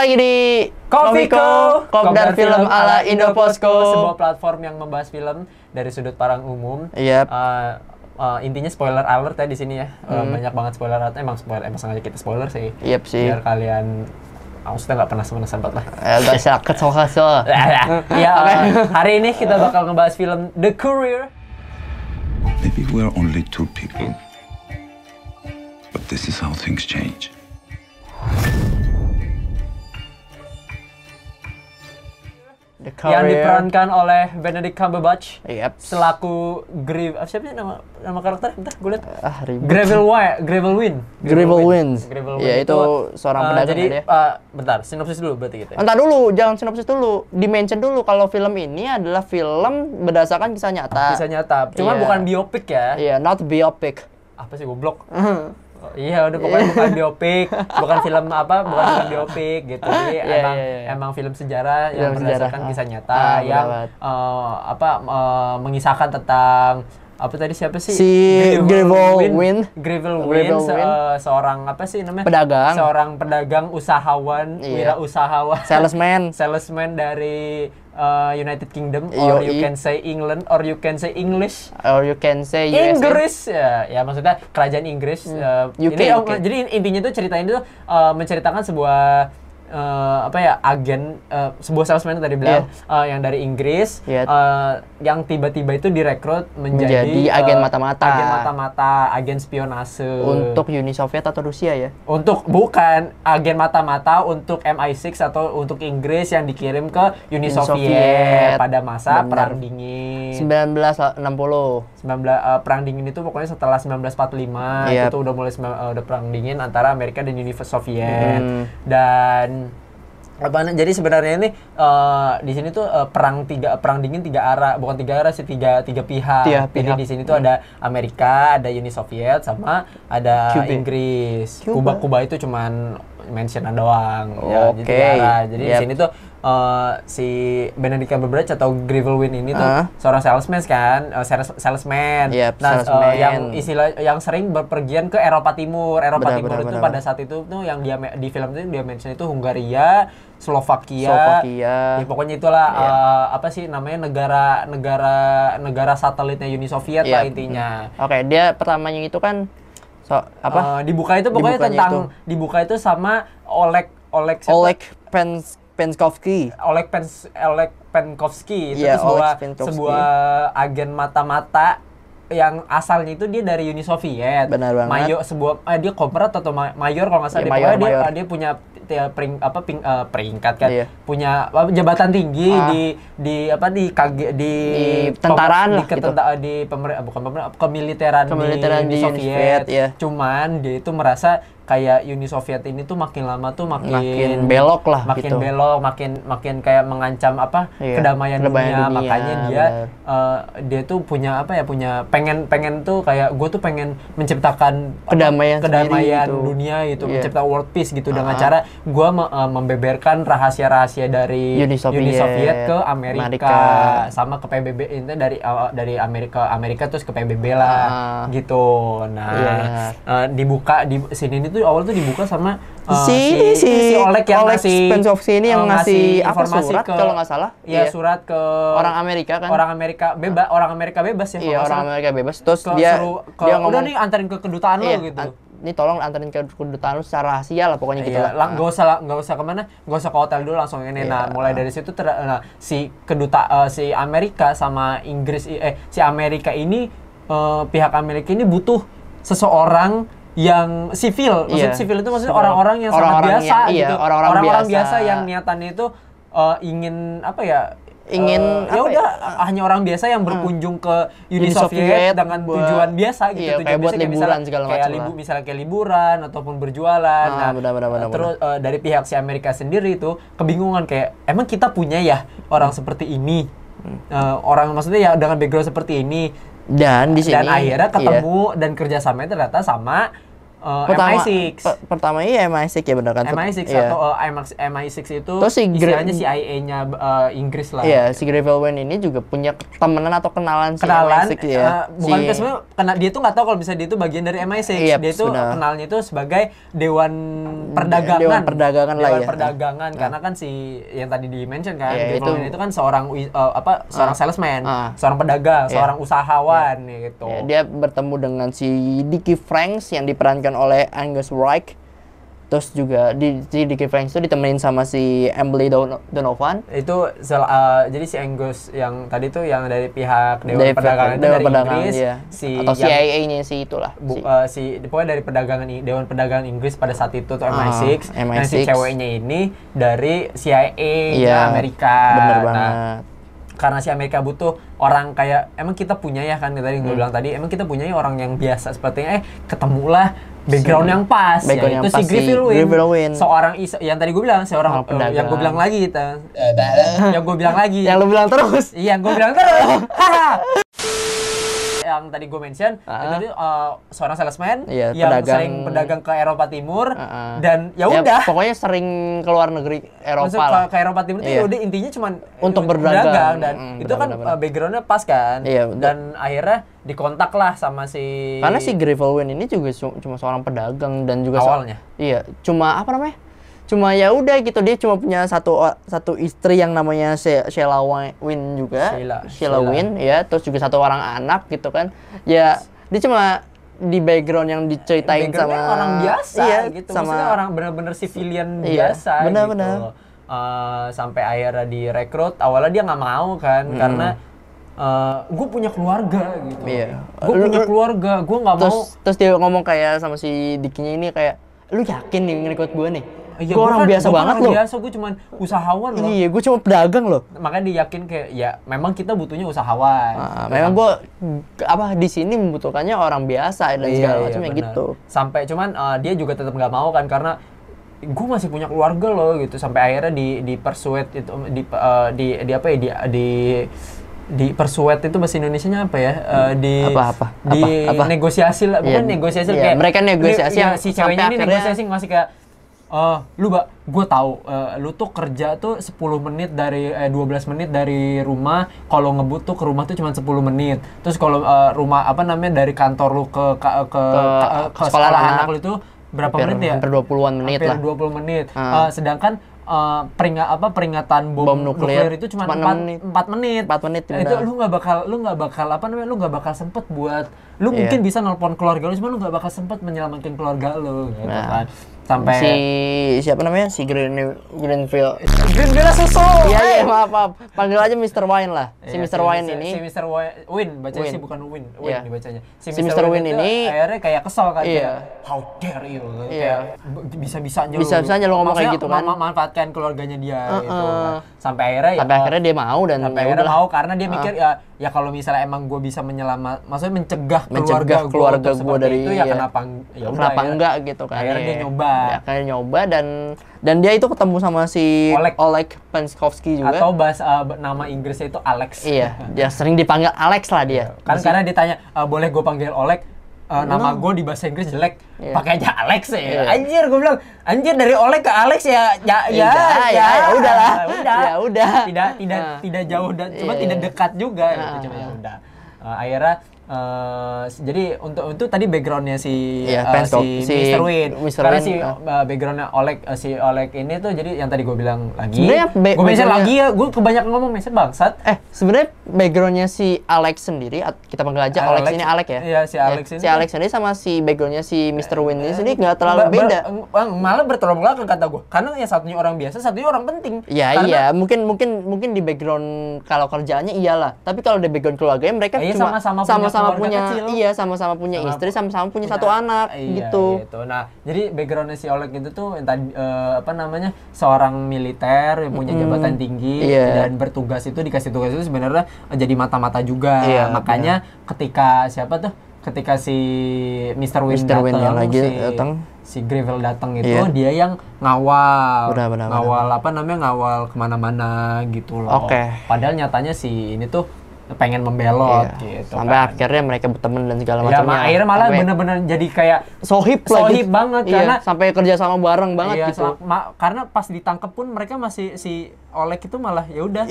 lagi di Komiko, Kopdar Film ala Indoposko, sebuah platform yang membahas film dari sudut pandang umum. Yap. Intinya spoiler alert ya di sini ya. Banyak banget spoiler alert. Emang sengaja kita spoiler sih. Yap sih. Biar kalian maksudnya nggak pernah sempat lah. Gak sakit soal. Ya, hari ini kita bakal ngebahas film The Courier. Maybe we're only two people, but this is how things change. Yang diperankan oleh Benedict Cumberbatch. Yep. Selaku siapa sih nama karakter? Bentar, gue liat. Gravel Wind. Ya itu seorang pedagang. Jadi bentar, sinopsis dulu berarti gitu. Entar dulu, jangan sinopsis dulu. Di-mention dulu kalau film ini adalah film berdasarkan kisah nyata. Kisah nyata. Cuma bukan biopik ya. Iya, not biopic. Apa sih goblok? Iya, udah pokoknya bukan biopik, bukan film biopik gitu. Jadi emang film sejarah yang berdasarkan kisah nyata yang mengisahkan tentang apa tadi siapa sih? Si Gravel Wind, seorang apa sih namanya? Pedagang. Seorang pedagang usahawan, wirausahawan. Salesman dari United Kingdom, or you can say England, or you can say English, or you can say USA. Inggris ya maksudnya kerajaan Inggris. UK. Jadi intinya tuh cerita ini tuh menceritakan sebuah agen, sebuah salesman tadi bilang yang dari Inggris, yang tiba-tiba itu direkrut menjadi agen mata-mata, agen spionase untuk Uni Soviet atau Rusia ya? Bukan agen mata-mata untuk MI6 atau untuk Inggris yang dikirim ke Uni Soviet pada masa Perang Dingin 1960. Perang Dingin itu pokoknya setelah 1945 itu udah mulai udah Perang Dingin antara Amerika dan Uni Soviet. Dan jadi sebenarnya ini di sini tuh perang dingin tiga arah, bukan tiga arah sih, tiga pihak. Jadi di sini tuh ada Amerika, ada Uni Soviet, sama ada Inggris. Kuba itu cuman mention doang. Jadi di sini tuh si Benedict Cumberbatch atau Gravel Wind ini tuh seorang salesman kan, salesman. Yang sering berpergian ke Eropa Timur. Timur itu pada saat itu tuh yang di film itu dia mention itu Hungaria, Slovakia. Ya, pokoknya itulah apa sih namanya negara satelitnya Uni Soviet lah intinya. Dia pertamanya itu kan dibuka itu pokoknya dibuka itu sama Oleg Penkovsky itu sebuah agen mata-mata yang asalnya itu dia dari Uni Soviet. Benar banget. Dia komprat atau mayor kalau nggak salah. Dia punya peringkat kan. Punya jabatan tinggi di tentaraan lah gitu. Kemiliteran di Soviet. Cuman dia itu merasa kayak Uni Soviet ini tuh makin lama tuh makin belok lah, makin kayak mengancam kedamaian dunia. Makanya dia tuh punya pengen tuh kayak gue tuh pengen menciptakan kedamaian dunia gitu, menciptakan world peace gitu dengan cara gue membeberkan rahasia-rahasia dari Uni Soviet ke Amerika sama ke PBB ini dari Amerika terus ke PBB lah gitu. Dibuka di sini ini tuh awal tuh dibuka sama si Oleg yang ngasih Penkovsky ini yang ngasih surat kalau nggak salah. Surat ke orang Amerika kan. Orang Amerika bebas ya. Iya, orang Amerika bebas. Terus dia ngomong, udah nih anterin ke kedutaan lo gitu. Ini tolong anterin ke kedutaan lu secara rahasia lah pokoknya gitu lah. Nggak usah kemana, nggak usah ke hotel dulu langsung ini. Mulai dari situ si Amerika sama Inggris si Amerika ini pihak Amerika ini butuh seseorang yang sivil. Sivil itu maksudnya orang-orang yang sangat biasa gitu. Orang-orang biasa yang niatannya itu ingin hanya orang biasa yang berkunjung ke Uni Soviet dengan tujuan biasa gitu. Kayak buat liburan segala macam. Misalnya kayak liburan ataupun berjualan. Terus dari pihak si Amerika sendiri itu kebingungan kayak emang kita punya ya orang seperti ini. Orang maksudnya ya dengan background seperti ini. Dan di sini akhirnya ketemu dan kerjasamanya ternyata sama MI6. Pertama iya MI6 ya benar kan. MI6 iya. atau MI6 itu Terus si istilahnya CIA-nya Inggris lah. Iya, si Gravel Wayne ini juga punya temenan atau kenalan si Kenalan, MI6 ya. bukan sebenarnya dia tuh nggak tahu kalau misalnya dia itu bagian dari MI6. Iya, Dia tuh benar. kenalnya itu sebagai Dewan Perdagangan. Dewan Perdagangan lah ya. Perdagangan karena kan si yang tadi di-mention kan, Iya, Gravel Wayne itu kan seorang seorang salesman, seorang pedagang, Iya. seorang usahawan gitu. Ya, dia bertemu dengan si Dickie Franks yang diperankan oleh Angus Reich. Terus juga si Dickie Franks itu ditemenin sama si Emily Donovan. Itu jadi si Angus yang tadi tuh yang dari pihak Dewan Perdagangan itu dari Inggris, iya. Atau CIA-nya si itulah. Pokoknya dari Dewan Perdagangan Inggris pada saat itu tuh MI6. Dan si ceweknya ini dari CIA-nya Amerika. Bener Nah, banget. karena si Amerika butuh orang kayak emang kita punya ya kan tadi gue bilang tadi emang kita punya orang yang biasa sepertinya ketemulah background yang pas background yaitu si Gravel Wayne seorang yang tadi gue bilang seorang yang gue bilang lagi yang gue bilang lagi yang lu bilang terus iya yang gue bilang terus yang tadi gue mention itu dia seorang salesman yang sering pedagang ke Eropa Timur dan ya udah pokoknya sering keluar negeri Eropa lah. Ke Eropa Timur itu udah intinya cuma untuk berdagang dan itu kan backgroundnya pas kan dan akhirnya dikontak lah sama si karena si Gravel Wayne ini juga cuma seorang pedagang dan juga awalnya cuma apa namanya cuma ya udah gitu dia cuma punya satu istri yang namanya Sheila Wayne juga Sheila Wayne ya terus juga satu orang anak gitu kan ya dia cuma di background yang diceritain sama orang biasa gitu sama maksudnya orang bener-bener civilian biasa bener-bener gitu sampai akhirnya direkrut awalnya dia nggak mau kan karena gue punya keluarga gitu gue punya keluarga gue nggak mau terus dia ngomong kayak sama si Dickie-nya ini kayak lu yakin nih ngerekrut gue nih gue orang biasa banget loh. Biasa, gue cuma usahawan loh. Iya, gue cuma pedagang loh. Makanya dia yakin kayak ya memang kita butuhnya usahawan. Memang gue di sini membutuhkannya orang biasa dan segala macamnya gitu. Sampai cuman dia juga tetap nggak mau kan karena gue masih punya keluarga loh gitu. Sampai akhirnya di persuade itu di persuade itu bahasa Indonesianya apa ya? Negosiasi lah, bukan negosiasi kayak mereka negosiasi si ceweknya ini negosiasi masih kayak gue tahu lu tuh kerja tuh 10 menit dari 12 menit dari rumah, kalau ngebut tuh ke rumah tuh cuma 10 menit. Terus kalau rumah dari kantor lu ke sekolah anak lu itu berapa menit ya? Hampir 20-an menit lah. Hampir 20 menit. Sedangkan peringatan bom nuklir itu cuma 4 menit. 4 menit. Itu lu nggak bakal sempet buat lu mungkin bisa nelpon keluarga lu, cuma lu nggak bakal sempet menyelamatkan keluarga lu gitu kan. Sampai siapa namanya? Si Greenville susu. Iya, maaf. Panggil aja Mr. Wayne lah. Si Mr. Wayne ini. Si Mr. Wayne bacanya sih bukan Win dibacanya. Si Mr. Wayne ini akhirnya kayak kesel kan how dare you kayak bisa-bisanya lu ngomong kayak gitu kan. Manfaatkan keluarganya dia gitu. Sampai akhirnya dia mau dan mau karena dia mikir ya kalau misalnya emang gue bisa maksudnya mencegah keluarga gue dari itu ya kenapa enggak gitu kan. Akhirnya dia nyoba dan dia itu ketemu sama si Oleg Penkovsky juga atau nama Inggrisnya itu Alex. Iya, dia sering dipanggil Alex lah dia. Kan karena ditanya boleh gue panggil Oleg, nama gue di bahasa Inggris jelek, pakai aja Alex ya. Anjir, gue bilang anjir dari Oleg ke Alex ya udah. Tidak jauh dan cuma tidak dekat juga gitu cuma ya udah. Akhirnya jadi untuk itu tadi backgroundnya si Mr. Wayne. Karena si backgroundnya si Oleg ini tuh jadi yang tadi gue bilang lagi. Gue mention lagi ya, gue kebanyakan ngomong mention bangsat. Sebenarnya backgroundnya si Alex sendiri, kita panggil aja Alex ini Alex ya. Iya si Alex ini. Si Alex sendiri sama si backgroundnya si Mr. Wayne ini sendiri nggak terlalu beda. Malah bertolak belakang kata gue. Karena yang satunya orang biasa, satunya orang penting. Iya, mungkin di background kalau kerjaannya iyalah. Tapi kalau di background keluarganya mereka cuma sama-sama punya istri, sama-sama punya satu anak gitu. Nah, jadi backgroundnya si Oleg itu tuh yang tadi seorang militer yang punya jabatan tinggi dan bertugas itu dikasih tugas itu sebenarnya jadi mata-mata juga. Makanya ketika si Mr. Wayne datang, si Gravel datang itu dia yang ngawal ngawal kemana-mana gitu loh. Padahal nyatanya si ini tuh pengen membelot gitu. Sampai akhirnya mereka berteman dan segala macamnya. Ya, akhirnya malah bener-bener jadi kayak sohib banget karena sampai kerja sama bareng banget gitu. Karena pas ditangkap pun mereka masih si Oleg itu malah ya udah.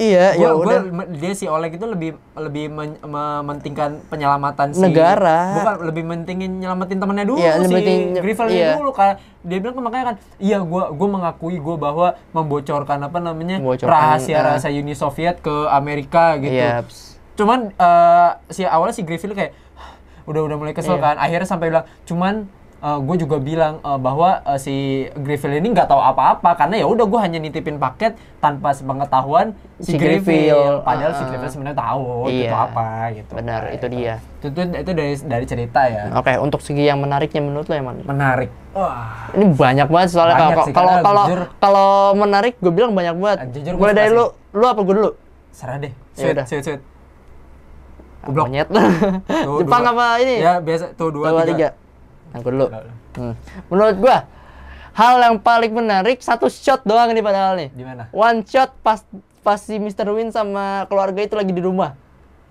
Dia si Oleg itu lebih mementingkan penyelamatan negara. Bukan lebih mentingin nyelamatin temannya dulu si Grifel dulu. Karena dia bilang makanya kan, gue mengakui bahwa membocorkan rahasia Uni Soviet ke Amerika gitu. Cuman awalnya si Grifel kayak udah mulai kesel kan. Akhirnya sampai bilang, cuman gue juga bilang bahwa si Grifel ini nggak tahu apa-apa karena ya udah gue hanya nitipin paket tanpa sepengetahuan si Grifel. Padahal si Grifel sebenarnya tahu itu apa gitu. Benar, itu dia. Itu dari cerita ya. Oke, untuk segi yang menariknya menurut lo yang mana? Menarik. Wah. Ini banyak banget soalnya kalau menarik gue bilang banyak banget. Mulai dari lu apa gue dulu? Serah deh. Sweet. Monyet. Jepang apa ini? Ya biasa tuh 2 3. Aku dulu. Menurut gua hal yang paling menarik satu shot doang nih padahal nih. Di mana? One shot pas si Mr. Win sama keluarga itu lagi di rumah.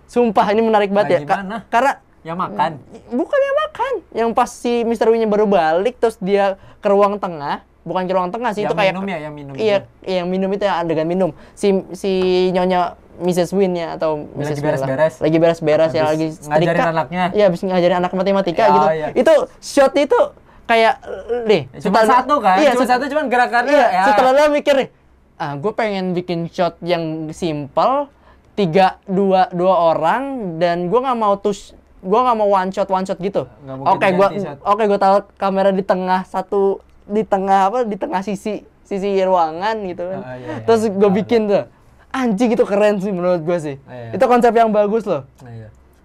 Sumpah ini menarik banget ya. Karena yang makan. Bukan yang makan. Yang pas si Mr. Win-nya baru balik terus dia ke ruang tengah. Bukan ke ruang tengah sih, yang itu kayak minum yang minum. Iya, yang minum itu yang adegan minum. Si nyonya Mrs. Win-nya atau Mrs. Lagi beres-beres ya, lagi ngajarin anaknya. Iya, habis ngajarin anak matematika gitu. Iya. Itu shot itu kayak nih, cuma satu kan? Iya, cuma satu cuman gerakannya. Iya, setelah dia mikir nih, gue pengen bikin shot yang simple, 2 orang dan gue nggak mau one shot gitu. Oke, gue taruh kamera di tengah sisi ruangan gitu kan. Terus gue bikin tuh. Anjing itu keren sih menurut gue sih. Itu konsep yang bagus loh.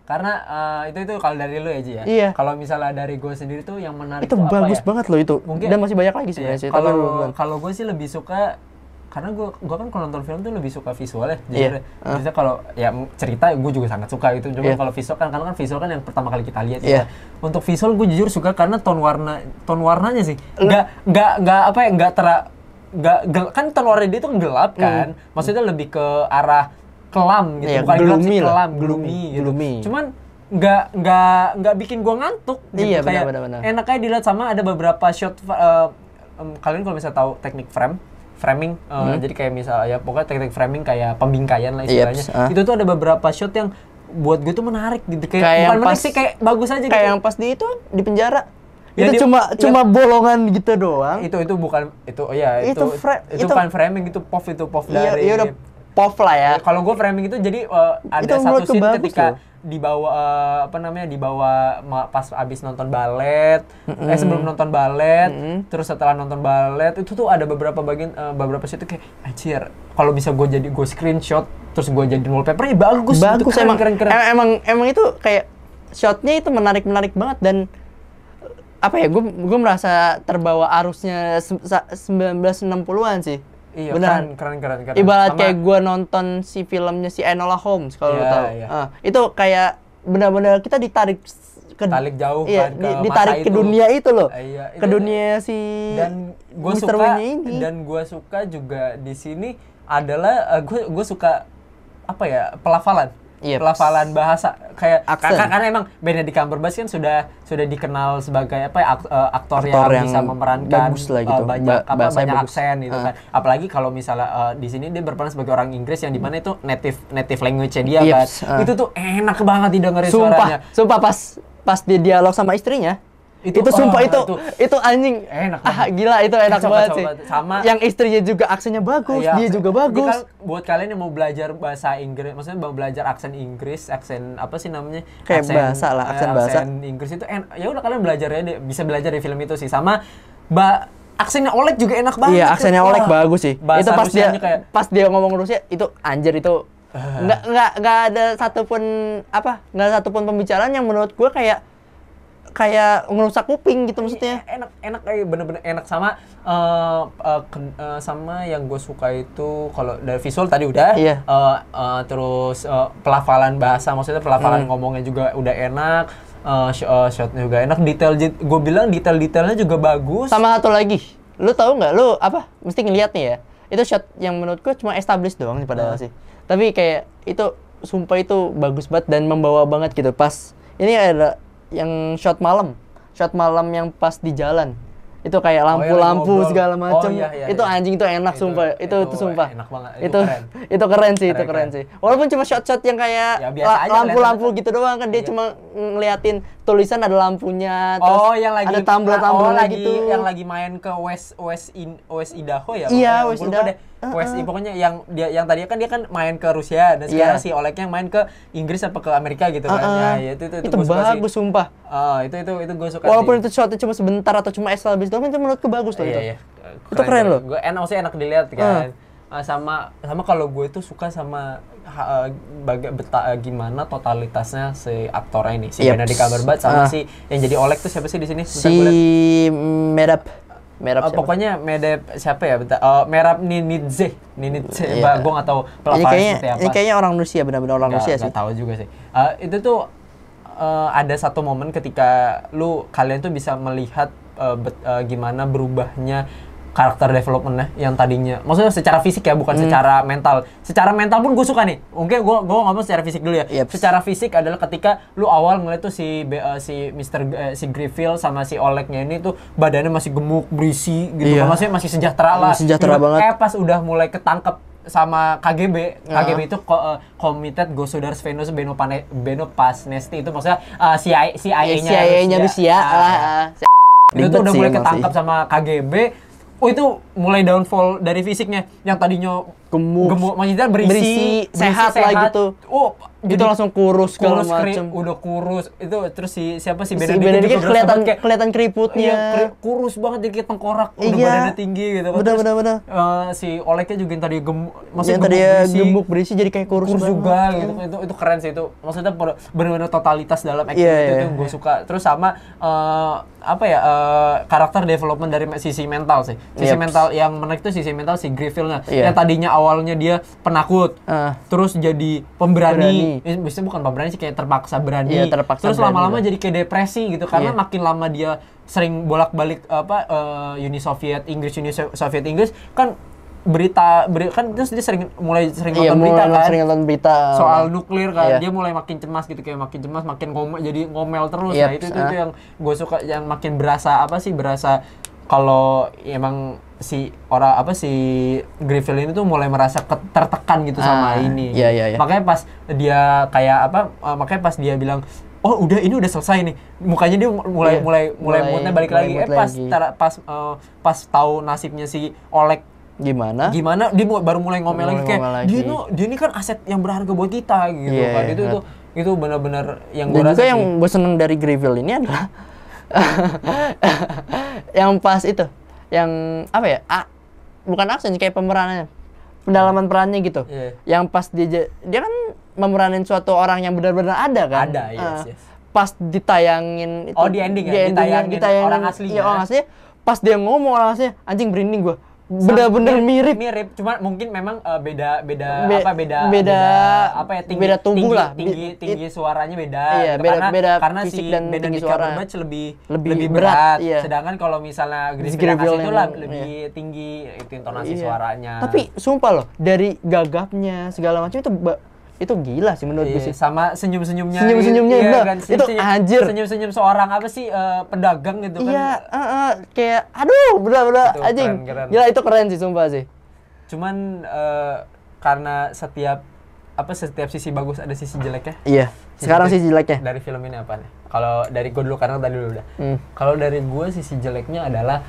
Karena itu kalau dari lu ya Ji ya. Iya. Kalau misalnya dari gue sendiri tuh yang menarik itu bagus banget loh itu. Mungkin, dan masih banyak lagi sebenarnya sih. Kalau gue sih lebih suka, karena gue kan kalau nonton film tuh lebih suka visual ya. Jadi kalau ya cerita gue juga sangat suka gitu. Cuma kalau visual kan, karena kan visual kan yang pertama kali kita lihat ya. Untuk visual gue jujur suka karena tone warnanya sih. Kan tone warna dia tuh gelap kan. Maksudnya lebih ke arah kelam gitu, bukan gelap sih, kelam, gloomy gitu. Cuman nggak bikin gua ngantuk gitu. Iya, kayak benar. enak aja dilihat. Sama ada beberapa shot kalian kalau misalnya tahu teknik framing, jadi kayak misalnya ya pokoknya teknik framing kayak pembingkaian lah istilahnya. Itu tuh ada beberapa shot yang buat gue tuh menarik gitu, kayak bukan menarik sih, kayak bagus aja kayak gitu. yang pas di penjara. Ya, itu cuma bolongan gitu doang. Itu bukan bukan framing, itu pop dari. Iya udah pop lah ya. Kalau gue framing itu jadi ada satu scene ketika dibawa pas abis nonton balet, sebelum nonton balet, terus setelah nonton balet itu tuh ada beberapa bagian beberapa shot itu kayak anjir, kalau bisa gue screenshot terus gue jadi wallpaper ya bagus itu keren. Emang itu kayak shotnya itu menarik banget. Dan apa ya, gue merasa terbawa arusnya 1960-an sih. Iya, beneran keren. Ibarat kayak gue nonton si filmnya si Enola Holmes kalau lo tahu. Itu kayak benar-benar kita ditarik jauh kan ke ditarik ke dunia itu loh. Ke dunia si dan gue suka ini. Dan gue suka juga di sini adalah gue suka apa ya, pelafalan. Pelafalan bahasa kayak karena emang Benedict Cumberbatch kan sudah dikenal sebagai aktor yang bisa memerankan bagus lah gitu. banyak aksen gitu kan. Apalagi kalau misalnya di sini dia berperan sebagai orang Inggris yang dimana itu native language-nya dia kan. Itu tuh enak banget didengerin suaranya. Sumpah pas dia dialog sama istrinya. Itu anjing enak gila, itu enak banget sih. Sama yang istrinya juga aksennya bagus, dia juga bagus. Kan, buat kalian yang mau belajar bahasa Inggris, maksudnya mau belajar aksen Inggris, aksen apa sih namanya? Kayak bahasa lah, aksen bahasa. Aksen Inggris itu ya udah kalian belajar ya, bisa belajar di film itu sih. Sama aksennya Oleg juga enak banget. Iya, aksennya Oleg bagus sih. Itu pas dia ngomong Rusia itu anjir itu nggak ada satupun pembicaraan yang menurut gue kayak ngerusak kuping gitu maksudnya. Enak kayak bener-bener enak. Sama sama yang gue suka itu kalau dari visual tadi udah. Terus pelafalan bahasa, maksudnya pelafalan ngomongnya juga udah enak. Shotnya juga enak, gue bilang detailnya juga bagus. Sama satu lagi, lu tahu nggak, lu mesti ngeliat nih ya, itu shot yang menurut gue cuma establish doang sih padahal sih. Tapi kayak itu sumpah itu bagus banget dan membawa banget gitu. Pas ini ada yang shot malam yang pas di jalan. Itu kayak lampu-lampu segala macam. Itu anjing itu enak sumpah. Itu sumpah. Enak banget. Itu keren sih. Walaupun cuma shot-shot yang kayak lampu-lampu gitu doang kan, dia cuma ngeliatin tulisan ada lampunya, terus yang lagi ada tumbler gitu. Yang lagi main ke West Idaho ya. Iya, West Idaho. Pokoknya yang tadinya kan dia kan main ke Rusia dan sekarang si Olegnya main ke Inggris apa ke Amerika gitu kan. Ya, itu bagus sumpah. Itu gue suka. Walaupun itu shotnya cuma sebentar atau cuma establish doang, itu menurutku bagus loh itu. Iya. Itu keren loh. Gue enak dilihat kan. Sama kalau gue itu suka sama gimana totalitasnya si aktornya ini, si Benedict Cumberbatch sama si yang jadi Oleg tuh siapa sih di sini? Si Merab pokoknya siapa ya? Merab Ninidze. Gue nggak tahu pelafalan seperti apa. Ini kayaknya orang Rusia, benar-benar orang Rusia sih. Nggak tahu juga sih. Itu tuh ada satu momen ketika kalian tuh bisa melihat gimana berubahnya karakter development-nya yang tadinya, maksudnya secara fisik ya, bukan secara mental. Secara mental pun gue suka nih. Mungkin gue ngomong secara fisik dulu ya. Secara fisik adalah ketika lu awal ngeliat tuh si Griffill sama si Olegnya ini tuh badannya masih gemuk, berisi gitu. Maksudnya masih sejahtera lah. Sejahtera banget. Pas udah mulai ketangkep sama KGB itu Committed Gosudars Venus Benopasnesti, itu maksudnya CIA-nya Rusia lah. Itu tuh udah mulai ketangkap sama KGB. Itu mulai downfall dari fisiknya yang tadinya gemuk maksudnya berisi sehat lah gitu. Itu langsung kurus segala macam. Udah kurus. Itu terus siapa sih Benedict kelihatan keriputnya. Iya, kurus banget, jadi kayak tengkorak, udah badannya tinggi gitu. Bener. Si Olegnya juga yang tadi gemuk, gemuk berisi jadi kayak kurus juga gitu. Itu keren sih itu. Maksudnya benar-benar totalitas dalam acting itu gue suka. Terus sama karakter development dari sisi mental sih. Sisi mental yang menarik itu sisi mental si Griffill-nya. Yang tadinya awalnya dia penakut, terus jadi pemberani. Biasanya bukan pemberani sih, kayak terpaksa berani. Terus lama-lama jadi kayak depresi gitu karena makin lama dia sering bolak-balik Uni Soviet Inggris kan terus dia mulai nonton berita soal nuklir kan. Dia mulai makin cemas gitu, kayak makin cemas, makin ngomel terus. Nah, itu yang gue suka, yang makin berasa kalau emang si Griffill ini tuh mulai merasa tertekan gitu sama ini. Makanya pas dia bilang, "Oh, ini udah selesai nih." Mukanya dia mulai moodnya balik lagi. Pas tahu nasibnya si Oleg gimana dia baru mulai ngomel lagi kayak dia ini kan aset yang berharga buat kita gitu kan. Itu benar-benar yang gue rasa. Dan juga yang gue seneng dari Griffill ini adalah yang pas itu, yang bukan aksen, kayak pemeranannya, pendalaman perannya gitu. Yang pas dia kan memeranin suatu orang yang benar-benar ada kan. Yes. Pas ditayangin itu, di ending ya, ditayangin orang aslinya. Iya, orang aslinya. Pas dia ngomong orang aslinya, anjing merinding gua. Bener-bener mirip. Cuma mungkin memang beda tubuh lah. Tinggi suaranya beda. Iya, gitu. Karena fisik si dan tinggi suara lebih berat. Iya. Sedangkan kalau misalnya Griffill itu lebih tinggi itu intonasi suaranya. Tapi sumpah loh, dari gagapnya segala macam itu gila sih menurut gue sih. Sama senyum-senyumnya kan? Itu anjir. Senyum-senyum seorang pedagang gitu kan. Iya, kayak aduh, bener-bener anjing. Gila, itu keren sih sumpah sih. Cuman karena setiap sisi bagus ada sisi jeleknya. Iya. Sekarang sisi jeleknya dari film ini apa nih? Kalau dari gue dulu, karena tadi dulu udah. Kalau dari gue sisi jeleknya adalah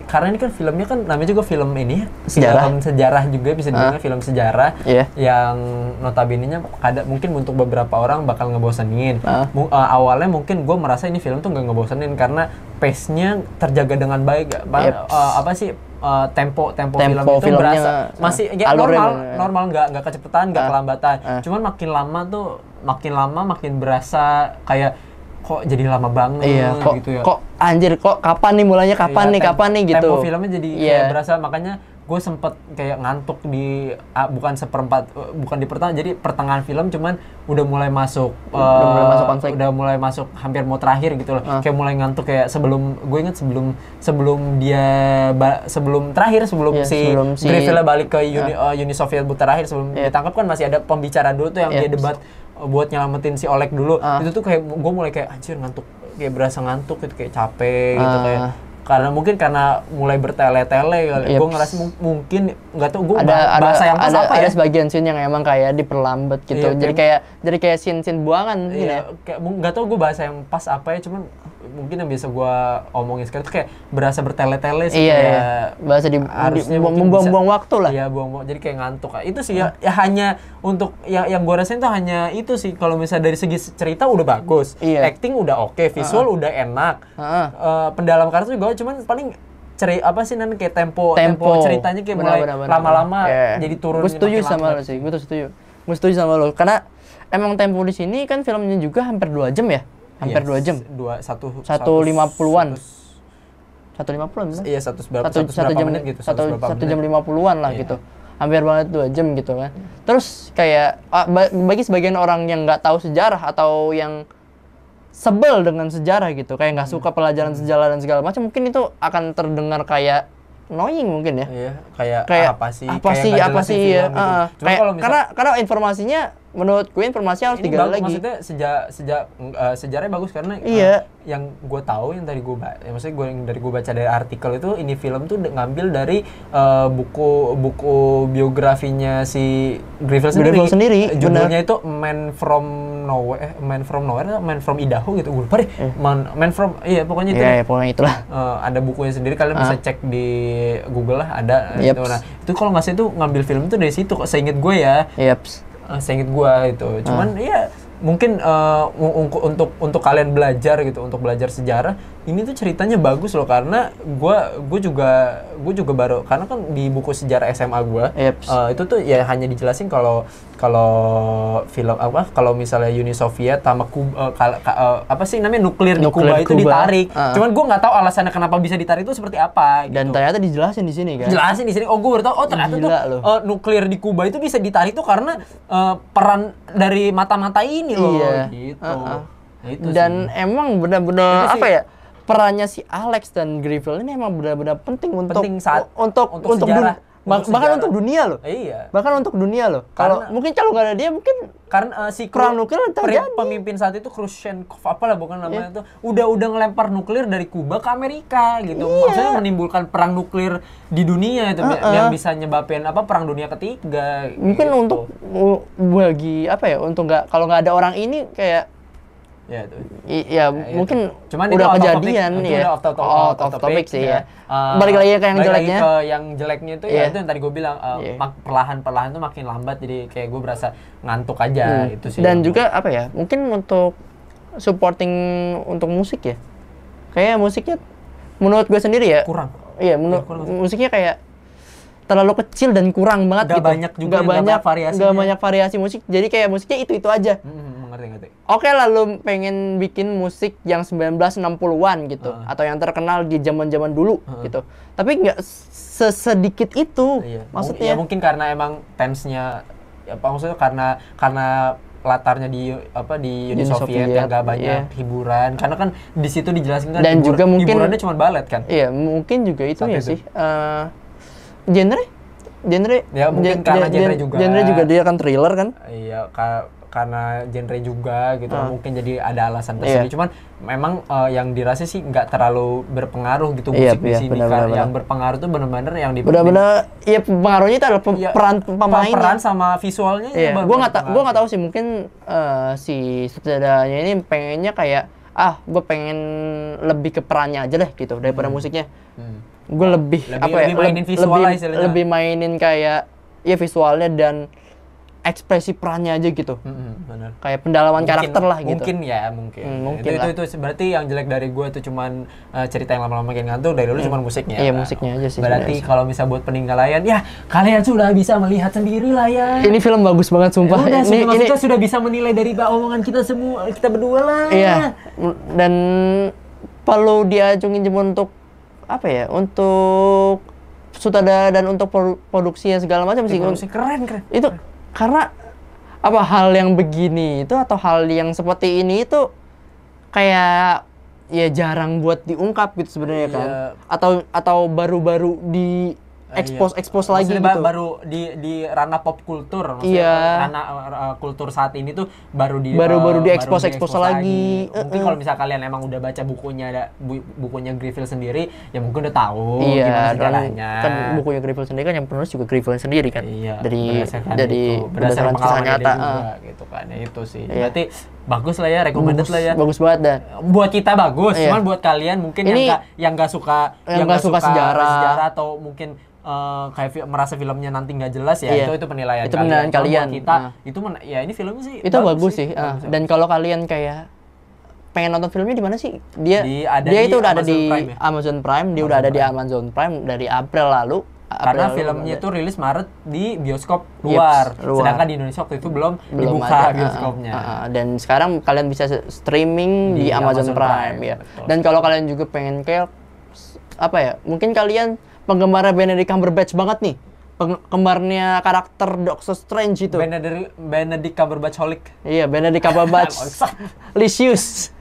karena ini kan filmnya kan namanya juga film ini sejarah juga, bisa dibilang film sejarah yang notabene-nya mungkin untuk beberapa orang bakal ngebosenin. Awalnya mungkin gue merasa ini film tuh nggak ngebosenin karena pace-nya terjaga dengan baik. Tempo film itu berasa masih normal, nggak kecepatan, nggak kelambatan. Cuman makin lama makin berasa kayak kok jadi lama banget gitu ya. Kok anjir, kok kapan nih mulainya, kapan nih gitu. Tempo filmnya jadi kayak berasa, makanya gue sempet kayak ngantuk di bukan di pertengahan, jadi pertengahan film, cuman udah mulai masuk konflik, udah mulai masuk hampir mau terakhir gitu loh. Kayak mulai ngantuk, kayak gue inget sebelum si Griffinnya balik ke Uni Soviet terakhir sebelum ditangkap kan masih ada pembicaraan dulu tuh yang dia debat buat nyelamatin si Oleg dulu. Itu tuh kayak gue mulai kayak anjir ngantuk, kayak berasa ngantuk gitu, kayak capek gitu kayak. Karena mulai bertele-tele kali. Gue ngerasa mungkin nggak tahu gue bahasa yang pas apa ya. Ada sebagian scene yang emang kayak diperlambat gitu. Jadi kayak scene buangan gitu ya. Kayak nggak tahu gue bahasa yang pas apa ya, cuman mungkin yang bisa gue omongin sekarang tuh kayak berasa bertele-tele sih. Iya. Bahasa membuang-buang waktu lah. Iya, buang-buang. Jadi kayak ngantuk. Itu sih ya hanya untuk yang gue rasain tuh hanya itu sih. Kalau misalnya dari segi cerita udah bagus, acting udah oke, visual udah enak, pendalam karakter juga, cuman paling kayak tempo ceritanya kayak mulai lama-lama jadi turun. Gue setuju sama lo sih, gue setuju sama lo, karena emang tempo di sini kan filmnya juga hampir 2 jam ya, hampir 2 jam, 150-an, 150-an, iya 1 jam menit gitu, 1 jam 50-an lah gitu, hampir banget 2 jam gitu kan. Terus kayak bagi sebagian orang yang nggak tahu sejarah atau yang sebel dengan sejarah gitu, kayak nggak suka pelajaran sejarah dan segala macam, mungkin itu akan terdengar kayak annoying mungkin ya. Iya, kayak apa sih ya. Gitu. Karena informasinya menurut gue informasinya harus digali lagi. Maksudnya sejak sejarahnya bagus karena yang gue tahu yang dari gue baca dari artikel itu, ini film tuh ngambil dari buku biografinya si Griffinell sendiri. Judulnya itu Man from Idaho gitu, gue lupa deh. Pokoknya itu. Pokoknya itulah. Ada bukunya sendiri, kalian bisa cek di Google lah, ada. Gitu. Nah, itu kalau nggak salah itu ngambil film itu dari situ kok, seinget gue ya. Seinget gua itu, cuman ya mungkin untuk kalian belajar gitu, untuk belajar sejarah, ini tuh ceritanya bagus loh, karena gue juga baru, karena kan di buku sejarah SMA gue itu tuh ya hanya dijelasin kalau film kalau misalnya Uni Soviet sama nuklir di Kuba itu ditarik. Cuman gue nggak tahu alasannya kenapa bisa ditarik itu seperti apa gitu. Dan ternyata dijelasin di sini kan. Jelasin di sini. Gue baru tahu ternyata nuklir di Kuba itu bisa ditarik tuh karena peran dari mata-mata ini loh gitu. Itu dan sih. Emang benar-benar perannya si Alex dan Griffinell ini emang benar-benar penting untuk sejarah. Bahkan untuk dunia loh. Bahkan untuk dunia loh. Kalau nggak ada dia mungkin karena si perang nuklir terjadi. Pemimpin saat itu Khrushchev bukan namanya itu udah ngelempar nuklir dari Kuba ke Amerika gitu. Maksudnya menimbulkan perang nuklir di dunia itu yang bisa nyebabin perang dunia ketiga. Mungkin gitu. untuk bagi untuk kalau nggak ada orang ini kayak mungkin cuman udah kejadian ya. Itu off topic sih ya. Balik lagi ke yang jeleknya. Yang jeleknya itu itu yang tadi gue bilang perlahan-perlahan tuh makin lambat, jadi kayak gue berasa ngantuk aja itu sih. Dan juga mungkin untuk supporting untuk musik ya. Kayak musiknya menurut gue sendiri ya kurang. Iya, musiknya kayak terlalu kecil dan kurang banget gitu. Gak banyak variasi musik. Jadi kayak musiknya itu aja. Ngerti. Oke lah, lu pengen bikin musik yang 1960-an gitu, atau yang terkenal di zaman-zaman dulu gitu. Tapi nggak sesedikit itu. Maksudnya. Ya mungkin karena emang fansnya maksudnya karena latarnya di Uni Soviet yang gak banyak hiburan, karena kan di situ dijelasin kan dan juga mungkin hiburannya cuma balet kan. Iya, mungkin juga itu ya sih. Genre ya mungkin karena genre juga dia kan thriller kan. Iya, karena genre juga gitu, mungkin jadi ada alasan tersendiri. Cuman memang yang dirasa sih nggak terlalu berpengaruh gitu musik di sini. Yang berpengaruh tuh benar-benar yang benar-benar pengaruhnya itu adalah peran pemainnya, peran sama visualnya. Gue nggak tahu sih, mungkin si sutradaranya ini pengennya kayak gue pengen lebih ke perannya aja deh gitu daripada musiknya. Gue lebih mainin visualnya istilahnya. Lebih mainin kayak visualnya dan ekspresi perannya aja gitu. Benar. Kayak pendalaman karakter lah gitu. Mungkin itu berarti yang jelek dari gue itu cuman cerita yang lama-lama makin ngantuk, dari dulu cuman musiknya. Iya, musiknya aja sih. Berarti kalau misal buat penilaian ya kalian sudah bisa melihat sendiri lah ya. Ini film bagus banget sumpah. Ini sudah bisa menilai dari omongan kita semua, kita berdua lah. Iya. Dan perlu diacungin cuma untuk untuk sutradara dan untuk produksinya segala macam sih. Keren. Itu karena apa hal yang begini itu atau hal yang seperti ini itu kayak ya jarang buat diungkap gitu sebenarnya kan. Atau baru-baru di expose lagi gitu. Baru di ranah pop kultur, maksudnya ranah kultur saat ini tuh baru di expose lagi. Mungkin kalau misal kalian emang udah baca bukunya Greenfield sendiri, ya mungkin udah tahu gimana sejarahnya. Kan bukunya Greenfield sendiri kan yang penulis juga Greenfield sendiri kan. Dari berdasarkan kisah nyata juga, gitu kan. Ya itu sih. Berarti bagus lah ya, recommended lah ya. Bagus banget dah. Buat kita bagus, cuman buat kalian mungkin yang nggak suka sejarah atau mungkin kayak merasa filmnya nanti nggak jelas ya, itu penilaian kalian. Buat kita itu ya ini filmnya sih itu bagus sih. Dan kalau kalian kayak pengen nonton filmnya di mana sih? Dia itu udah ada di Amazon Prime, dia udah ada di Amazon Prime dari April lalu. Karena filmnya itu rilis Maret di bioskop luar. Sedangkan di Indonesia waktu itu belum dibuka bioskopnya. Dan sekarang kalian bisa streaming di Amazon Prime ya. Betul. Dan kalau kalian juga pengen kayak apa ya? Mungkin kalian penggemar Benedict Cumberbatch banget nih. Penggemarnya karakter Doctor Strange itu. Benedict Cumberbatch holic. Iya, Benedict Cumberbatch. Licious.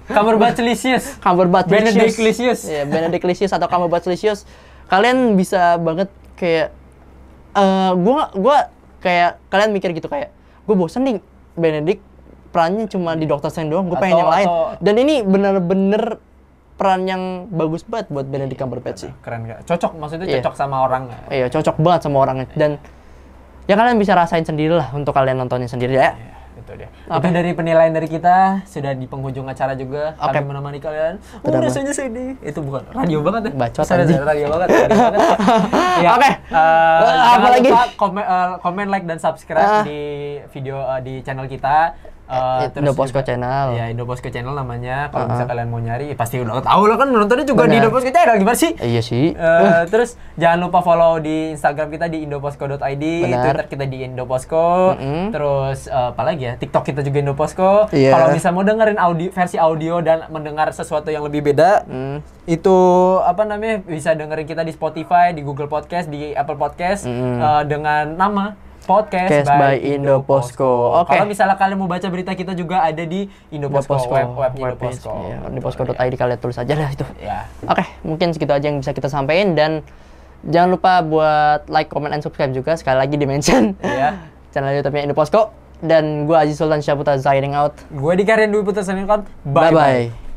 Benedict Licious. Iya, Benedict Licious atau Cumberbatch Licious. Kalian bisa banget kayak gua kayak kalian mikir gitu kayak gue bosen nih Benedict perannya cuma di Doctor Strange doang, gue pengen yang lain. Dan ini bener-bener peran yang bagus banget buat Benedict Cumberbatch sih. Keren gak? Cocok, maksudnya cocok sama orang. Iya, cocok banget sama orangnya. Dan ya kalian bisa rasain sendiri lah untuk kalian nontonnya sendiri ya. Itu dia. Itu dari penilaian dari kita, sudah di penghujung acara juga. Kami menemani kalian. Rasanya sedih. Itu bukan radio banget ya. Bacot aja. Radio banget. Ya. Oke. Jangan lupa komen, like, dan subscribe di video di channel kita. Indoposko Channel. Ya, Indoposko Channel namanya. Kalau misalnya kalian mau nyari, pasti udah tahu lah kan, nontonnya juga di Indoposko Channel, gimana sih? Iya sih. Terus jangan lupa follow di Instagram kita di indoposko.id, Twitter kita di Indoposko. Terus apalagi ya? TikTok kita juga Indoposko. Kalau bisa mau dengerin versi audio dan mendengar sesuatu yang lebih beda, itu bisa dengerin kita di Spotify, di Google Podcast, di Apple Podcast dengan nama Podcast by Indoposko. Kalau misalnya kalian mau baca berita kita juga ada di Indoposko, webnya Indoposko. Indoposko.id kalian tulis aja lah itu. Oke, mungkin segitu aja yang bisa kita sampaikan, dan jangan lupa buat like, comment, and subscribe juga, sekali lagi di mention channel YouTube-nya Indoposko. Dan gue Aziz Sultan Syahputra signing out. Gue Dika Rendu Putra signing out. Bye-bye.